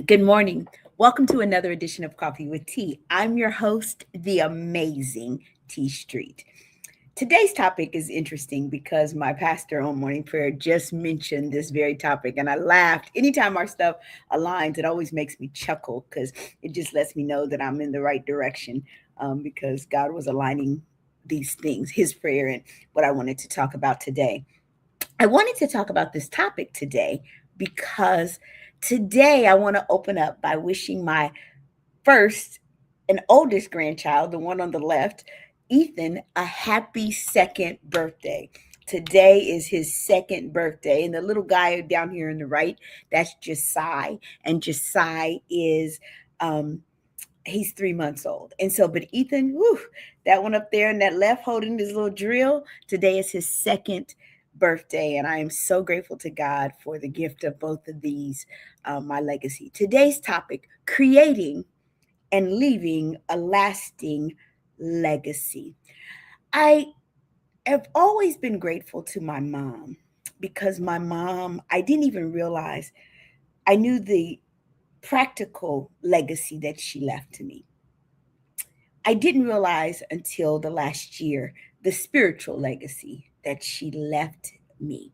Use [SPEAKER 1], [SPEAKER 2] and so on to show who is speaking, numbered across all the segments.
[SPEAKER 1] Good morning. Welcome to another edition of Coffee with Tea. I'm your host, the amazing T Street. Today's topic is interesting because my pastor on morning prayer just mentioned this very topic, and I laughed. Anytime our stuff aligns, it always makes me chuckle because it just lets me know that I'm in the right direction because God was aligning these things, his prayer, and what I wanted to talk about today. I wanted to talk about this topic today because today I want to open up by wishing my first and oldest grandchild, the one on the left, Ethan, a happy second birthday. Today is his second birthday. And the little guy down here on the right, that's Josiah. And Josiah is he's 3 months old. And so, but Ethan, whew, that one up there and that left holding his little drill, today is his second birthday. And I am so grateful to God for the gift of both of these, my legacy. Today's topic, creating and leaving a lasting legacy. I have always been grateful to my mom because my mom, I didn't even realize I knew the practical legacy that she left to me. I didn't realize until the last year the spiritual legacy that she left me.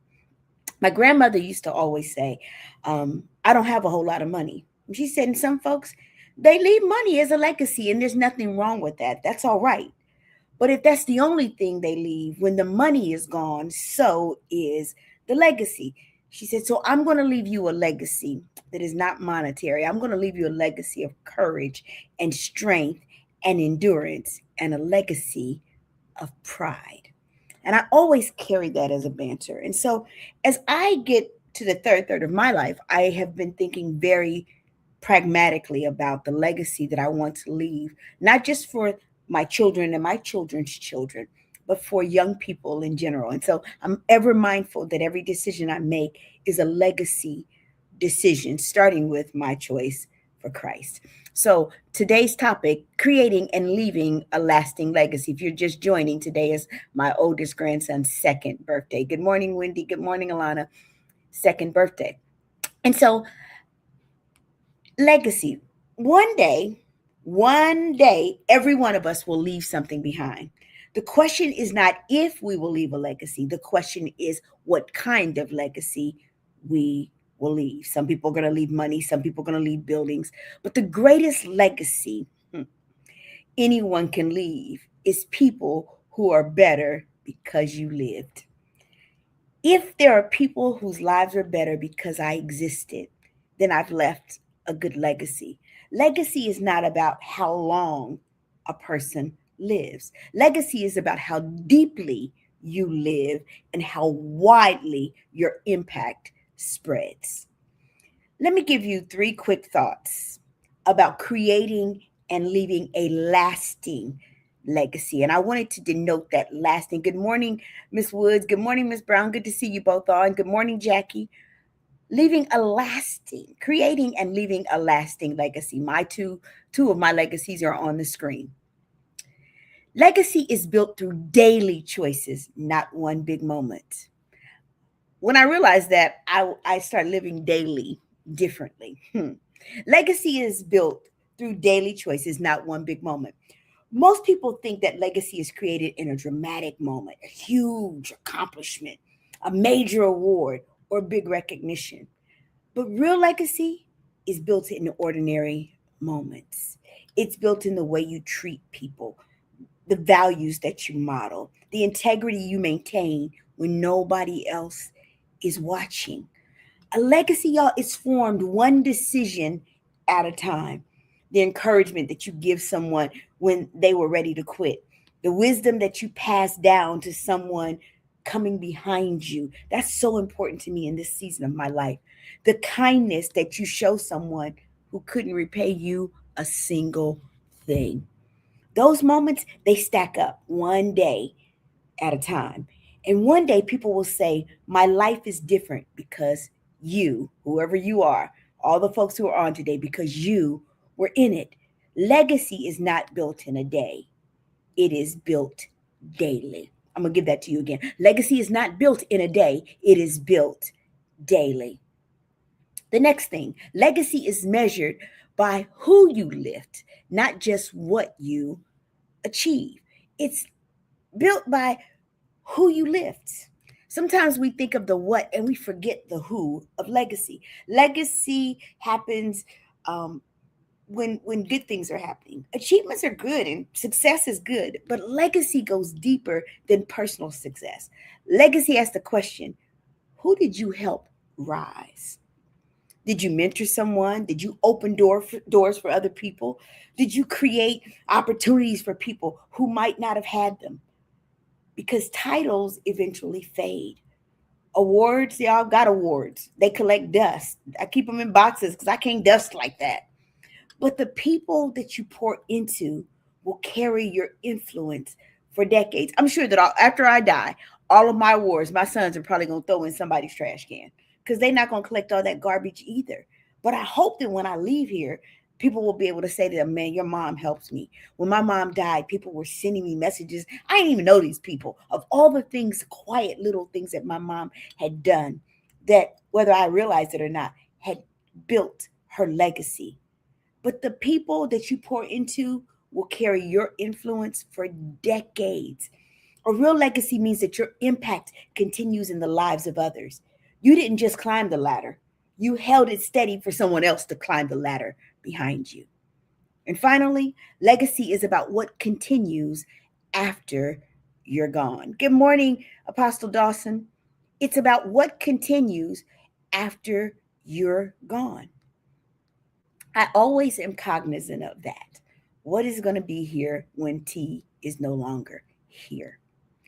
[SPEAKER 1] My grandmother used to always say, I don't have a whole lot of money. She said, and some folks, they leave money as a legacy, and there's nothing wrong with that. That's all right. But if that's the only thing they leave, when the money is gone, so is the legacy. She said, so I'm going to leave you a legacy that is not monetary. I'm going to leave you a legacy of courage and strength and endurance and a legacy of pride. And I always carry that as a banter. And so as I get to the third of my life, I have been thinking very pragmatically about the legacy that I want to leave, not just for my children and my children's children, but for young people in general. And so I'm ever mindful that every decision I make is a legacy decision, starting with my choice for Christ. So today's topic, creating and leaving a lasting legacy. If you're just joining, today is my oldest grandson's second birthday. Good morning, Wendy. Good morning, Alana. Second birthday. And so legacy. One day, every one of us will leave something behind. The question is not if we will leave a legacy. The question is what kind of legacy we will leave. Some people are going to leave money. Some people are going to leave buildings. But the greatest legacy anyone can leave is people who are better because you lived. If there are people whose lives are better because I existed, then I've left a good legacy. Legacy is not about how long a person lives. Legacy is about how deeply you live and how widely your impact spreads. Let me give you three quick thoughts about creating and leaving a lasting legacy. And I wanted to denote that lasting. Good morning, Miss Woods. Good morning, Miss Brown. Good to see you both on. Good morning, Jackie. Leaving a lasting, creating and leaving a lasting legacy. My two of my legacies are on the screen. Legacy is built through daily choices, not one big moment. When I realized that, I started living daily differently. Legacy is built through daily choices, not one big moment. Most people think that legacy is created in a dramatic moment, a huge accomplishment, a major award, or big recognition. But real legacy is built in ordinary moments. It's built in the way you treat people, the values that you model, the integrity you maintain when nobody else is watching. A legacy, y'all, is formed one decision at a time. The encouragement that you give someone when they were ready to quit, the wisdom that you pass down to someone coming behind you. That's so important to me in this season of my life. The kindness that you show someone who couldn't repay you a single thing. Those moments, they stack up one day at a time. And one day people will say, my life is different because you, whoever you are, all the folks who are on today, because you were in it. Legacy is not built in a day, it is built daily. I'm going to give that to you again. Legacy is not built in a day, it is built daily. The next thing, legacy is measured by who you lift, not just what you achieve. It's built by who you lift. Sometimes we think of the what and we forget the who of legacy. Legacy happens when good things are happening. Achievements are good and success is good, but legacy goes deeper than personal success. Legacy asks the question, who did you help rise? Did you mentor someone? Did you open doors for other people? Did you create opportunities for people who might not have had them? Because titles eventually fade. Awards, y'all got awards. They collect dust. I keep them in boxes because I can't dust like that. But the people that you pour into will carry your influence for decades. I'm sure that after I die, all of my awards, my sons are probably going to throw in somebody's trash can because they're not going to collect all that garbage either. But I hope that when I leave here, people will be able to say to them, man, your mom helps me. When my mom died, people were sending me messages. I didn't even know these people. Of all the things, quiet little things that my mom had done that, whether I realized it or not, had built her legacy. But the people that you pour into will carry your influence for decades. A real legacy means that your impact continues in the lives of others. You didn't just climb the ladder, you held it steady for someone else to climb the ladder behind you. And finally, legacy is about what continues after you're gone. Good morning, Apostle Dawson. It's about what continues after you're gone. I always am cognizant of that. What is going to be here when T is no longer here?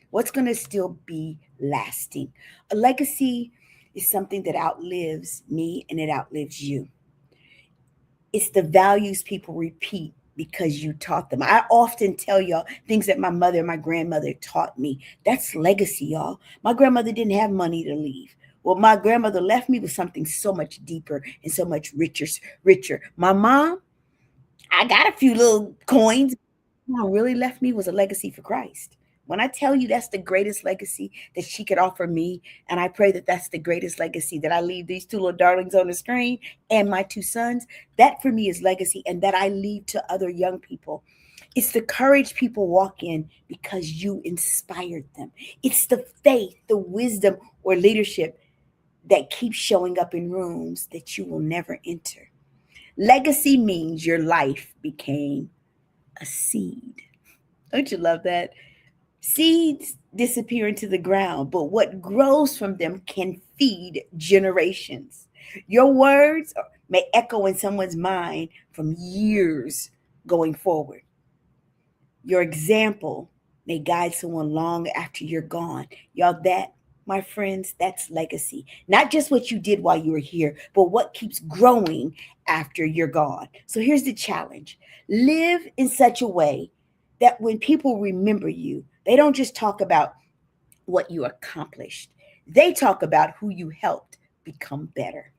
[SPEAKER 1] What's going to still be lasting? A legacy is something that outlives me and it outlives you. It's the values people repeat because you taught them. I often tell y'all things that my mother and my grandmother taught me. That's legacy, y'all. My grandmother didn't have money to leave. What my grandmother left me was something so much deeper and so much richer. My mom, I got a few little coins. What really left me was a legacy for Christ. When I tell you that's the greatest legacy that she could offer me, and I pray that that's the greatest legacy that I leave these two little darlings on the screen and my two sons, that for me is legacy, and that I leave to other young people. It's the courage people walk in because you inspired them. It's the faith, the wisdom, or leadership that keeps showing up in rooms that you will never enter. Legacy means your life became a seed. Don't you love that? Seeds disappear into the ground, but what grows from them can feed generations. Your words may echo in someone's mind from years going forward. Your example may guide someone long after you're gone. Y'all, that, my friends, that's legacy. Not just what you did while you were here, but what keeps growing after you're gone. So here's the challenge: live in such a way that when people remember you, they don't just talk about what you accomplished, they talk about who you helped become better.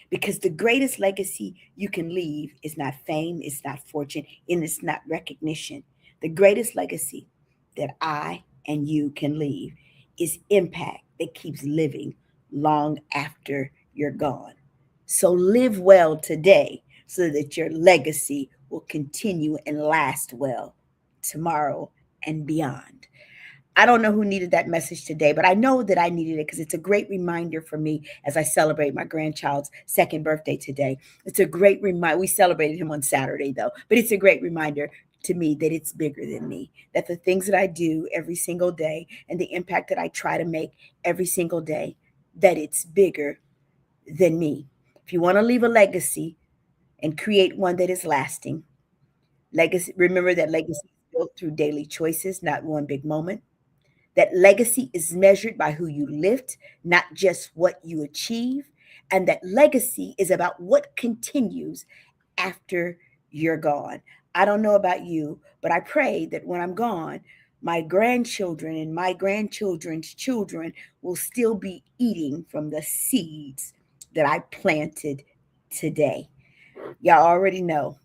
[SPEAKER 1] Because the greatest legacy you can leave is not fame, it's not fortune, and it's not recognition. The greatest legacy that I and you can leave is impact that keeps living long after you're gone. So live well today so that your legacy will continue and last well tomorrow and beyond. I don't know who needed that message today, but I know that I needed it because it's a great reminder for me as I celebrate my grandchild's second birthday today. It's a great reminder. We celebrated him on Saturday, though, but it's a great reminder to me that it's bigger than me, that the things that I do every single day and the impact that I try to make every single day, that it's bigger than me. If you want to leave a legacy and create one that is lasting, legacy, remember that legacy is built through daily choices, not one big moment. That legacy is measured by who you lift, not just what you achieve. And that legacy is about what continues after you're gone. I don't know about you, but I pray that when I'm gone, my grandchildren and my grandchildren's children will still be eating from the seeds that I planted today. Y'all already know.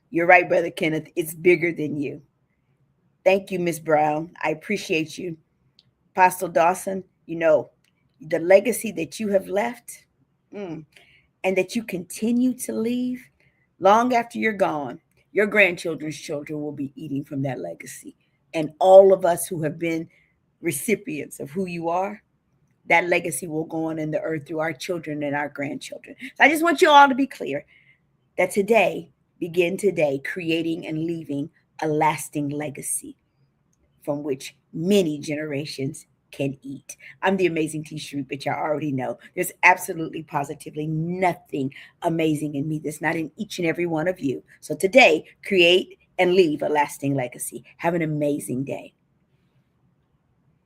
[SPEAKER 1] You're right, Brother Kenneth. It's bigger than you. Thank you, Miss Brown. I appreciate you. Apostle Dawson, the legacy that you have left, mm, and that you continue to leave, long after you're gone, your grandchildren's children will be eating from that legacy. And all of us who have been recipients of who you are, that legacy will go on in the earth through our children and our grandchildren. So I just want you all to be clear that begin today, creating and leaving a lasting legacy from which many generations can eat. I'm the amazing T Street, but y'all already know there's absolutely positively nothing amazing in me that's not in each and every one of you. So today, create and leave a lasting legacy. Have an amazing day.